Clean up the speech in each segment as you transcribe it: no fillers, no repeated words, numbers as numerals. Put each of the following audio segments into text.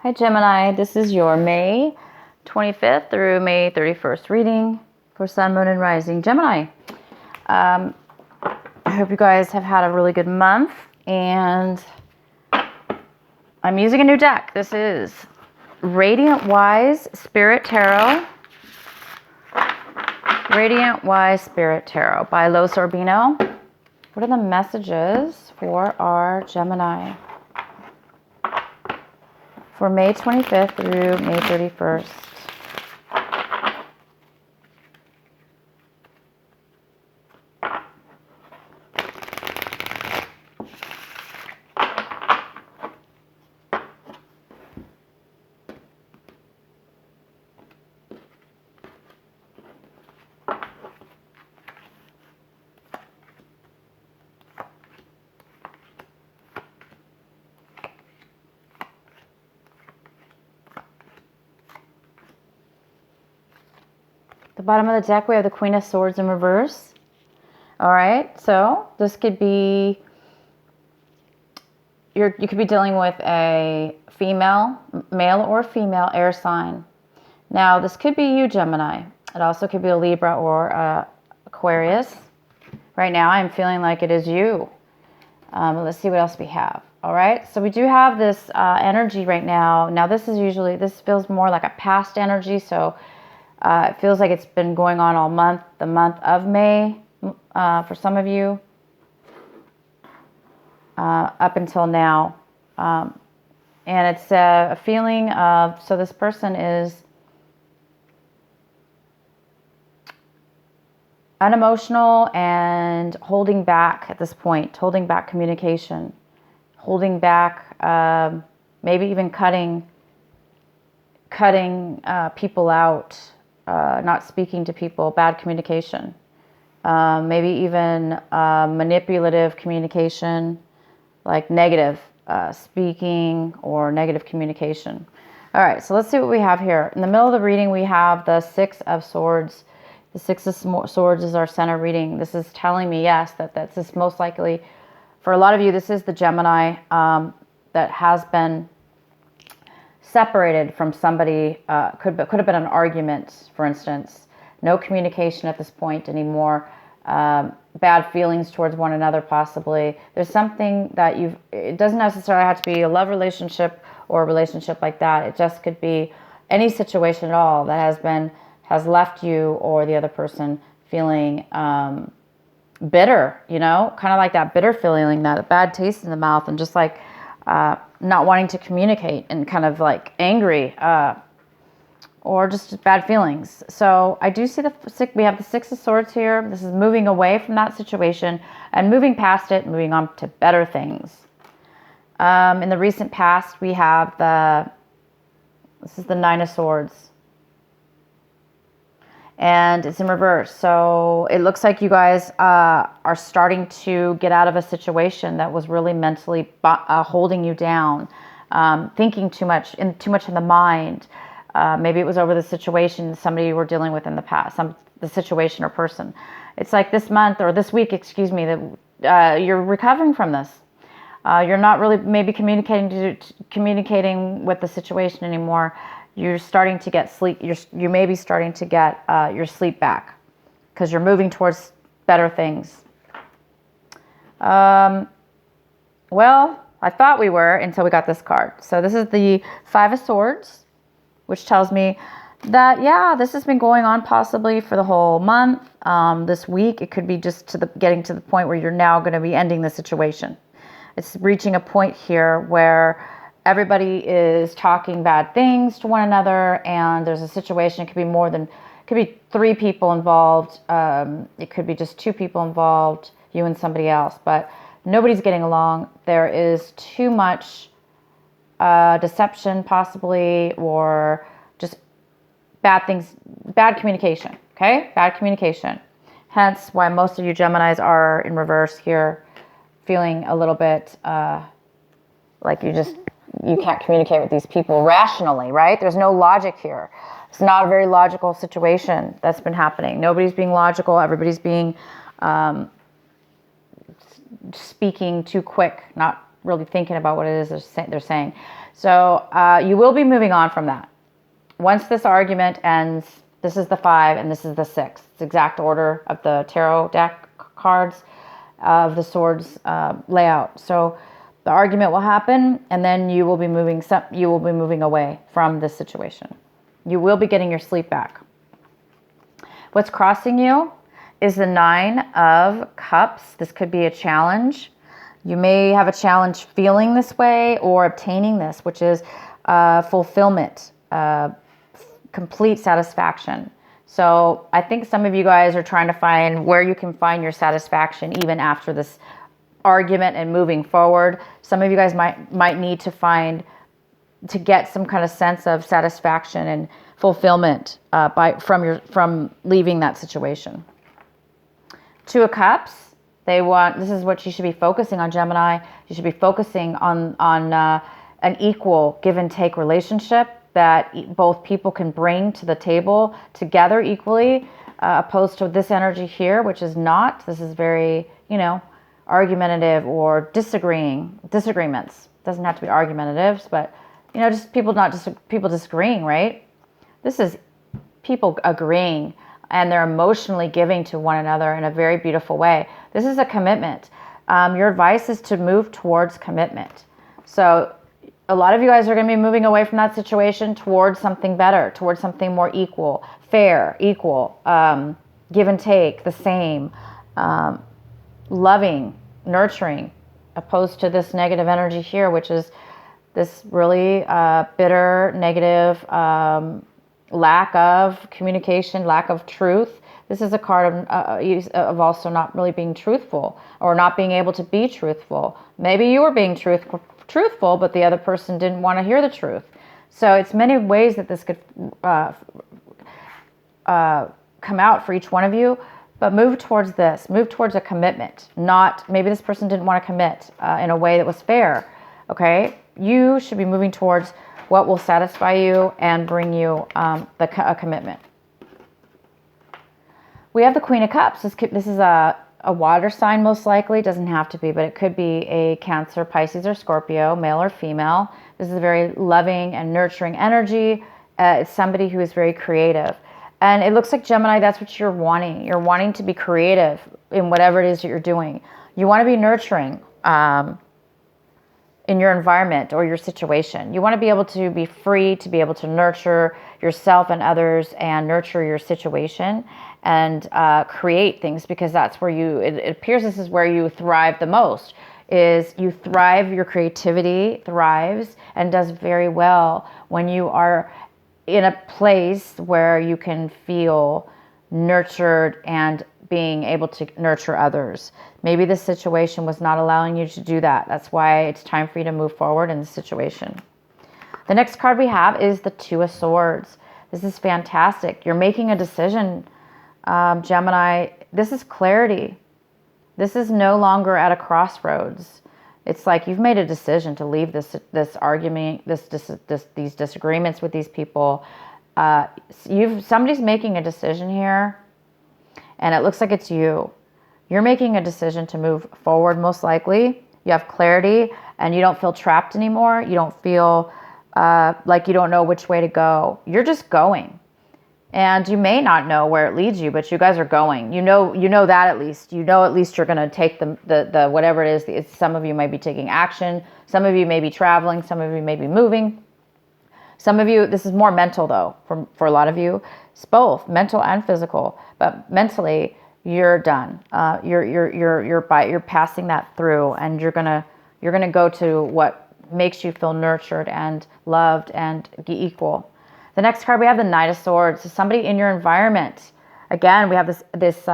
Hi Gemini, this is your May 25th through May 31st reading for Sun, Moon, and Rising. Gemini, I hope you guys have had a really good month, and I'm using a new deck. This is Radiant Wise Spirit Tarot. Radiant Wise Spirit Tarot by Lo Sorbino. What are the messages for our Gemini for May 25th through May 31st? The bottom of the deck, we have the Queen of Swords in reverse. All right, so this could be, you could be dealing with a female, male or female air sign. Now, this could be you, Gemini. It also could be a Libra or Aquarius. Right now, I'm feeling like it is you. Let's see what else we have. All right, so we do have this energy right now. Now, this feels more like a past energy, so it feels like it's been going on all month, the month of May, for some of you, up until now. And it's a feeling of, so this person is unemotional and holding back at this point, holding back communication, holding back, maybe even cutting people out. Not speaking to people, bad communication, maybe even manipulative communication, like negative speaking or negative communication. All right, so let's see what we have here. In the middle of the reading, we have the Six of Swords. The Six of Swords is our center reading. This is telling me, yes, that this is most likely, for a lot of you, this is the Gemini that has been separated from somebody. Could have been an argument, for instance. No communication at this point anymore. Bad feelings towards one another, possibly. There's something that it doesn't necessarily have to be a love relationship or a relationship like that. It just could be any situation at all that has left you or the other person feeling bitter, kind of like that bitter feeling, that bad taste in the mouth, and just like not wanting to communicate and kind of like angry or just bad feelings. So I do see we have the Six of Swords here. This is moving away from that situation and moving past it, moving on to better things. In the recent past, we have this is the Nine of Swords. And it's in reverse. So it looks like you guys are starting to get out of a situation that was really mentally holding you down, thinking too much in the mind. Maybe it was over the situation somebody you were dealing with in the past, the situation or person. It's like this month or this week, excuse me, that you're recovering from this. You're not really maybe communicating with the situation anymore. You're starting to get sleep. You may be starting to get your sleep back because you're moving towards better things. Well, I thought we were until we got this card. So this is the Five of Swords, which tells me that, yeah, this has been going on possibly for the whole month. This week, it could be just getting to the point where you're now going to be ending the situation. It's reaching a point here where everybody is talking bad things to one another, and there's a situation. It could be three people involved. It could be just two people involved, you and somebody else, but nobody's getting along. There is too much deception, possibly, or just bad things, bad communication. Okay, bad communication. Hence, why most of you Geminis are in reverse here, feeling a little bit like you can't communicate with these people rationally, right? There's no logic here. It's not a very logical situation that's been happening. Nobody's being logical. Everybody's being speaking too quick, not really thinking about what it is they're saying. So you will be moving on from that. Once this argument ends, this is the 5 and this is the 6. It's the exact order of the tarot deck cards of the swords layout. So the argument will happen, and then you will be moving away from this situation. You will be getting your sleep back. What's crossing you is the 9 of Cups. This could be a challenge. You may have a challenge feeling this way or obtaining this, which is fulfillment, complete satisfaction. So I think some of you guys are trying to find where you can find your satisfaction even after this argument and moving forward. Some of you guys might need to get some kind of sense of satisfaction and fulfillment from leaving that situation. 2 of Cups. This is what you should be focusing on, Gemini. You should be focusing on an equal give and take relationship that both people can bring to the table together equally, opposed to this energy here, which is not. This is very, argumentative or disagreements. Doesn't have to be argumentative, but just people disagreeing, right? This is people agreeing, and they're emotionally giving to one another in a very beautiful way. This is a commitment. Your advice is to move towards commitment. So a lot of you guys are going to be moving away from that situation towards something better, towards something more equal, fair, equal, give and take, the same, loving, nurturing, opposed to this negative energy here, which is this really bitter, negative, lack of communication, lack of truth. This is a card of also not really being truthful or not being able to be truthful. Maybe you were being truthful, but the other person didn't want to hear the truth. So it's many ways that this could come out for each one of you, but move towards this. Move towards a commitment. Maybe this person didn't want to commit in a way that was fair. Okay? You should be moving towards what will satisfy you and bring you a commitment. We have the Queen of Cups. This is a water sign, most likely. It doesn't have to be, but it could be a Cancer, Pisces, or Scorpio, male or female. This is a very loving and nurturing energy. It's somebody who is very creative. And it looks like, Gemini, that's what you're wanting. You're wanting to be creative in whatever it is that you're doing. You want to be nurturing in your environment or your situation. You want to be able to be free to be able to nurture yourself and others and nurture your situation and create things, because that's where it appears this is where you thrive the most. Your creativity thrives and does very well when you are in a place where you can feel nurtured and being able to nurture others. Maybe this situation was not allowing you to do that. That's why it's time for you to move forward in the situation. The next card we have is the Two of Swords. This is fantastic. You're making a decision, Gemini. This is clarity. This is no longer at a crossroads. It's like you've made a decision to leave this argument, these disagreements with these people. Somebody's making a decision here, and it looks like it's you. You're making a decision to move forward, most likely. You have clarity, and you don't feel trapped anymore. You don't feel like you don't know which way to go. You're just going. And you may not know where it leads you, but you guys are going. You know that at least. You know at least you're going to take the whatever it is. Some of you might be taking action. Some of you may be traveling. Some of you may be moving. Some of you, this is more mental though, for a lot of you. It's both mental and physical. But mentally, you're done. You're passing that through, and you're gonna go to what makes you feel nurtured and loved and equal. The next card we have the Knight of Swords. So somebody in your environment. Again, we have this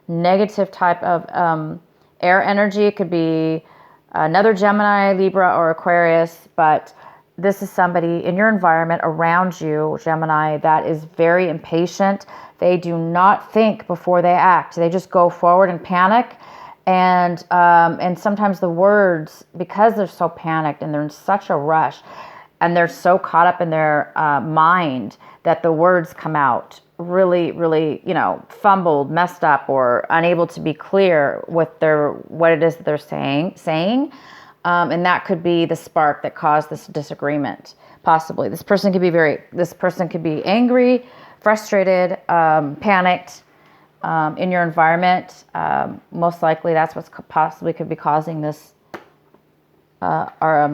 negative type of air energy. It could be another Gemini, Libra, or Aquarius, but this is somebody in your environment around you, Gemini, that is very impatient. They do not think before they act. They just go forward and panic. And sometimes the words, because they're so panicked and they're in such a rush, and they're so caught up in their mind that the words come out really, really, fumbled, messed up, or unable to be clear with what it is that they're saying. And that could be the spark that caused this disagreement. Possibly. This person could be angry, frustrated, panicked in your environment. Most likely that's what's possibly could be causing this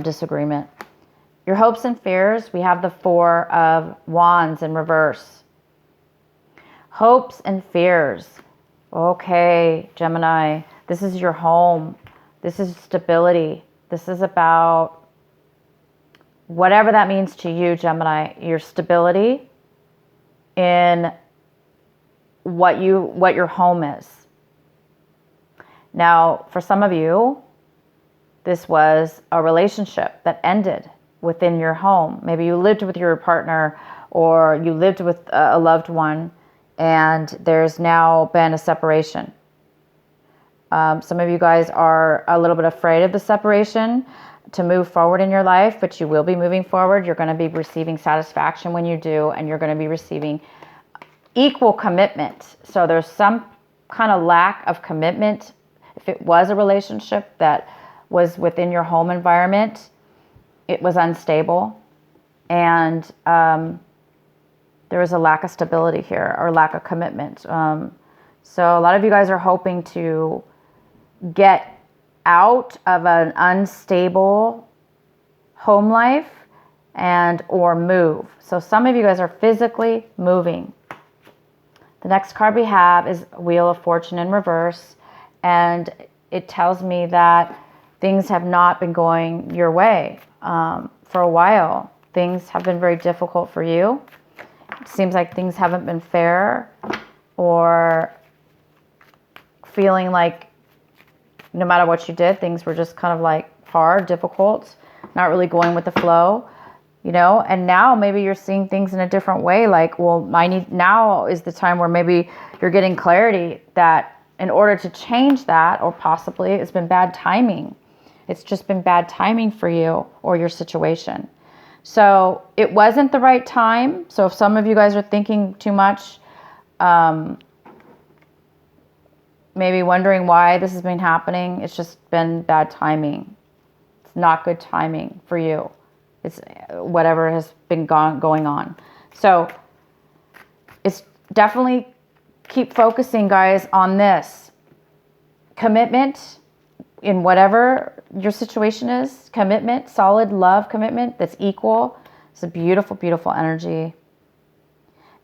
disagreement. Your hopes and fears, we have the Four of Wands in reverse. Hopes and fears. Okay, Gemini, this is your home. This is stability. This is about whatever that means to you, Gemini, your stability in what your home is. Now, for some of you, this was a relationship that ended within your home. Maybe you lived with your partner or you lived with a loved one and there's now been a separation. Some of you guys are a little bit afraid of the separation to move forward in your life, but you will be moving forward. You're going to be receiving satisfaction when you do, and you're going to be receiving equal commitment. So there's some kind of lack of commitment. If it was a relationship that was within your home environment, it was unstable, and there was a lack of stability here or lack of commitment. So a lot of you guys are hoping to get out of an unstable home life and or move. So some of you guys are physically moving. The next card we have is Wheel of Fortune in reverse, and it tells me that things have not been going your way for a while. Things have been very difficult for you. It seems like things haven't been fair, or feeling like no matter what you did, things were just kind of like hard, difficult, not really going with the flow, you know. And now maybe you're seeing things in a different way. Like, well, now is the time where maybe you're getting clarity that in order to change that, or possibly it's been bad timing. It's just been bad timing for you or your situation. So it wasn't the right time. So if some of you guys are thinking too much, maybe wondering why this has been happening, it's just been bad timing. It's not good timing for you. It's whatever has been going on. So it's definitely keep focusing, guys, on this. Commitment in whatever your situation is. Commitment, solid love commitment that's equal. It's a beautiful, beautiful energy.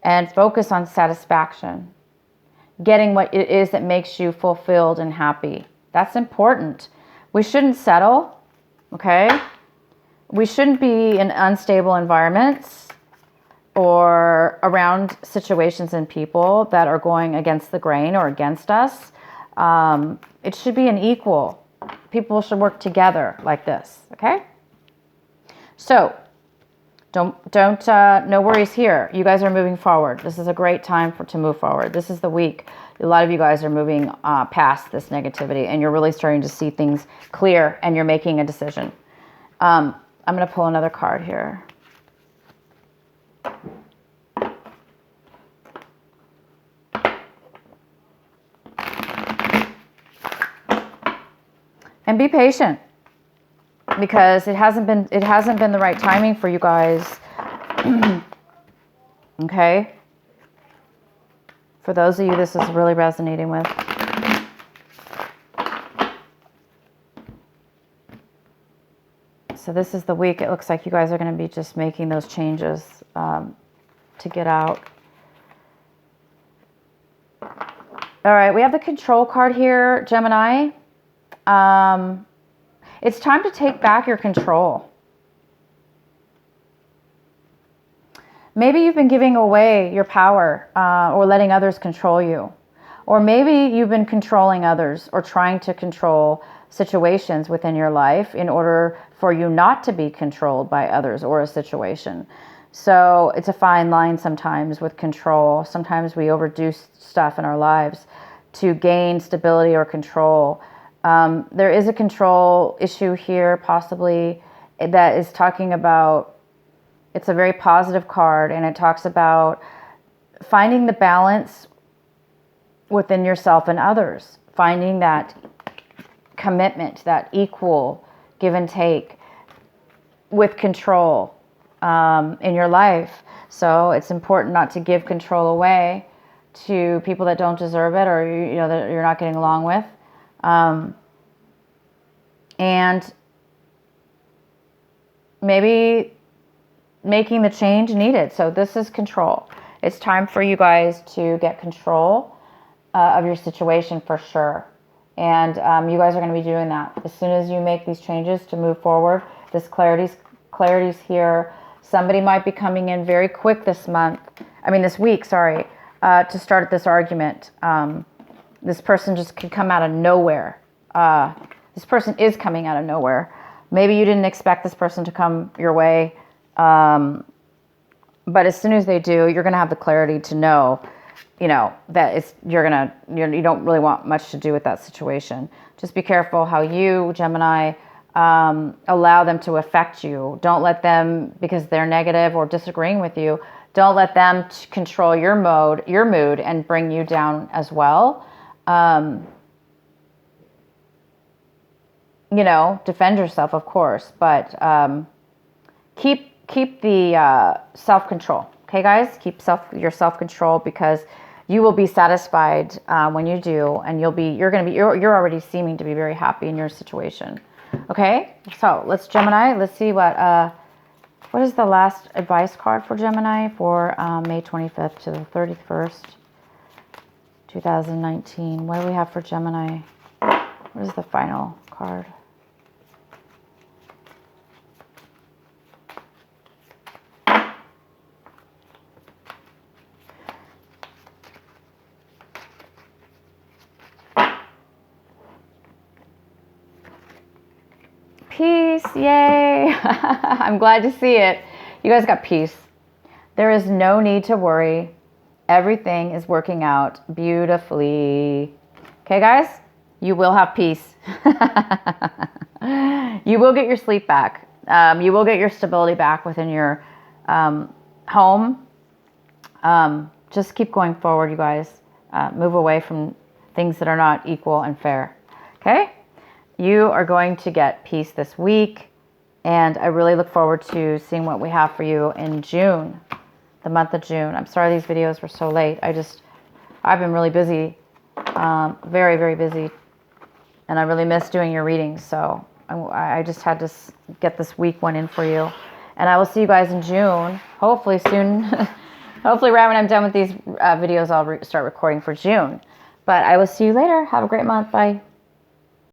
And focus on satisfaction. Getting what it is that makes you fulfilled and happy. That's important. We shouldn't settle, okay? We shouldn't be in unstable environments or around situations and people that are going against the grain or against us. It should be an equal. People should work together like this, okay? So, no worries here. You guys are moving forward. This is a great time to move forward. This is the week. A lot of you guys are moving past this negativity, and you're really starting to see things clear, and you're making a decision. I'm going to pull another card here. And be patient, because it hasn't been the right timing for you guys. Okay? For those of you this is really resonating with. So this is the week it looks like you guys are going to be just making those changes to get out. All right, we have the Control card here, Gemini. It's time to take back your control. Maybe you've been giving away your power or letting others control you. Or maybe you've been controlling others or trying to control situations within your life in order for you not to be controlled by others or a situation. So it's a fine line sometimes with control. Sometimes we overdo stuff in our lives to gain stability or control. There is a control issue here, possibly, that is talking about, it's a very positive card, and it talks about finding the balance within yourself and others, finding that commitment, that equal give and take with control in your life. So it's important not to give control away to people that don't deserve it, or that you're not getting along with, and maybe making the change needed. So this is control. It's time for you guys to get control of your situation for sure. And you guys are going to be doing that as soon as you make these changes to move forward. This clarity's here. Somebody might be coming in very quick this week, to start this argument. This person just could come out of nowhere. This person is coming out of nowhere. Maybe you didn't expect this person to come your way. But as soon as they do, you're going to have the clarity to know, that you don't really want much to do with that situation. Just be careful how you, Gemini, allow them to affect you. Don't let them, because they're negative or disagreeing with you, don't let them control your mood and bring you down as well. Defend yourself, of course, but keep the self-control. Okay, guys, keep your self-control, because you will be satisfied when you do, and you're already seeming to be very happy in your situation. Okay, so Gemini, let's see what is the last advice card for Gemini for May 25th to the 31st, 2019. What do we have for Gemini? What is the final card? Peace, yay. I'm glad to see it. You guys got peace. There is no need to worry. Everything is working out beautifully. Okay, guys? You will have peace. You will get your sleep back. You will get your stability back within your home. Just keep going forward, you guys. Move away from things that are not equal and fair. Okay? You are going to get peace this week, and I really look forward to seeing what we have for you in June, the month of June. I'm sorry these videos were so late. I've been really busy, very, very busy, and I really miss doing your readings, so I just had to get this week one in for you. And I will see you guys in June, hopefully soon. Hopefully right when I'm done with these videos, I'll start recording for June. But I will see you later. Have a great month. Bye.